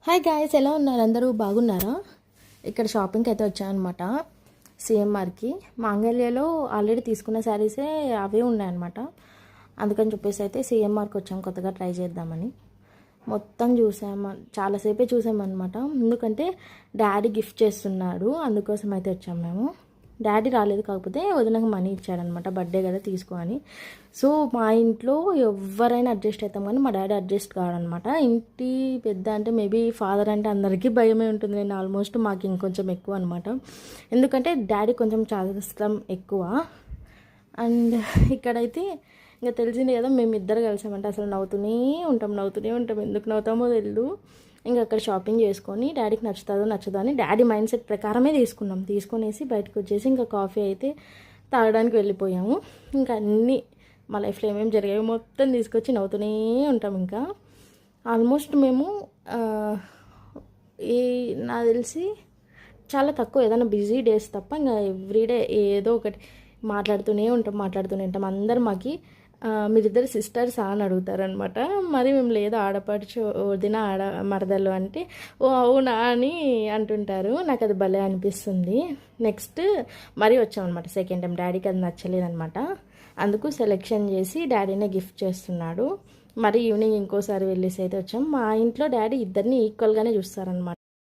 Hi guys, ఎలా ఉన్నారు? అందరూ బాగున్నారా? ఇక్కడ షాపింగ్కి అయితే వచ్చానమాట, సిఎంఆర్కి. మాంగళ్యలో ఆల్రెడీ తీసుకున్న శారీసే అవే ఉన్నాయన్నమాట. అందుకని చెప్పేసి అయితే సిఎంఆర్కి వచ్చాము కొత్తగా ట్రై చేద్దామని. మొత్తం చూసాము, చాలాసేపే చూసామన్నమాట. ఎందుకంటే డాడీ గిఫ్ట్ చేస్తున్నాడు, అందుకోసం అయితే వచ్చాము మేము. డాడీ రాలేదు, కాకపోతే వదినకు మనీ ఇచ్చాడనమాట, బర్త్డే కదా తీసుకో అని. సో మా ఇంట్లో ఎవరైనా అడ్జస్ట్ అవుతాం, కానీ మా డాడీ అడ్జస్ట్ కావాలన్నమాట. ఇంటి పెద్ద అంటే మేబీ ఫాదర్ అంటే అందరికీ భయమే ఉంటుంది. నేను ఆల్మోస్ట్ మాకు ఇంకొంచెం ఎక్కువ అనమాట, ఎందుకంటే డాడీ కొంచెం చాదస్తం ఎక్కువ. అండ్ ఇక్కడైతే ఇంకా తెలిసింది కదా, మేము ఇద్దరు కలిసామంటే అసలు నవ్వుతూనే ఉంటాం. ఎందుకు నవ్వుతామో తెలియదు. ఇంకా అక్కడ షాపింగ్ చేసుకొని డాడీకి నచ్చుతుందో నచ్చదో అని డాడీ మైండ్ సెట్ ప్రకారమే తీసుకొనేసి బయటకు వచ్చేసి ఇంకా కాఫీ అయితే తాగడానికి వెళ్ళిపోయాము. ఇంకా అన్నీ మా లైఫ్లో ఏమేమి జరిగాయో మొత్తం తీసుకొచ్చి నవ్వుతూనే ఉంటాం. ఇంకా ఆల్మోస్ట్ మేము ఈ నాకు తెలిసి చాలా తక్కువ, ఏదైనా బిజీ డేస్ తప్ప ఇంకా ఎవ్రీడే ఏదో ఒకటి మాట్లాడుతూనే ఉంటాం. అందరు మాకి మీరిద్దరు సిస్టర్సా అని అడుగుతారనమాట. మరి మేము లేదు ఆడపడుచు వదిన మరదలు అంటే ఓ అవునా అని అంటుంటారు. నాకు అది భలే అనిపిస్తుంది. నెక్స్ట్ మరీ వచ్చామన్నమాట సెకండ్ టైం. డాడీకి అది నచ్చలేదనమాట, అందుకు సెలెక్షన్ చేసి డాడీనే గిఫ్ట్ చేస్తున్నాడు. మరి ఈవినింగ్ ఇంకోసారి వెళ్ళేసి అయితే వచ్చాం. మా ఇంట్లో డాడీ ఇద్దరిని ఈక్వల్గానే చూస్తారనమాట.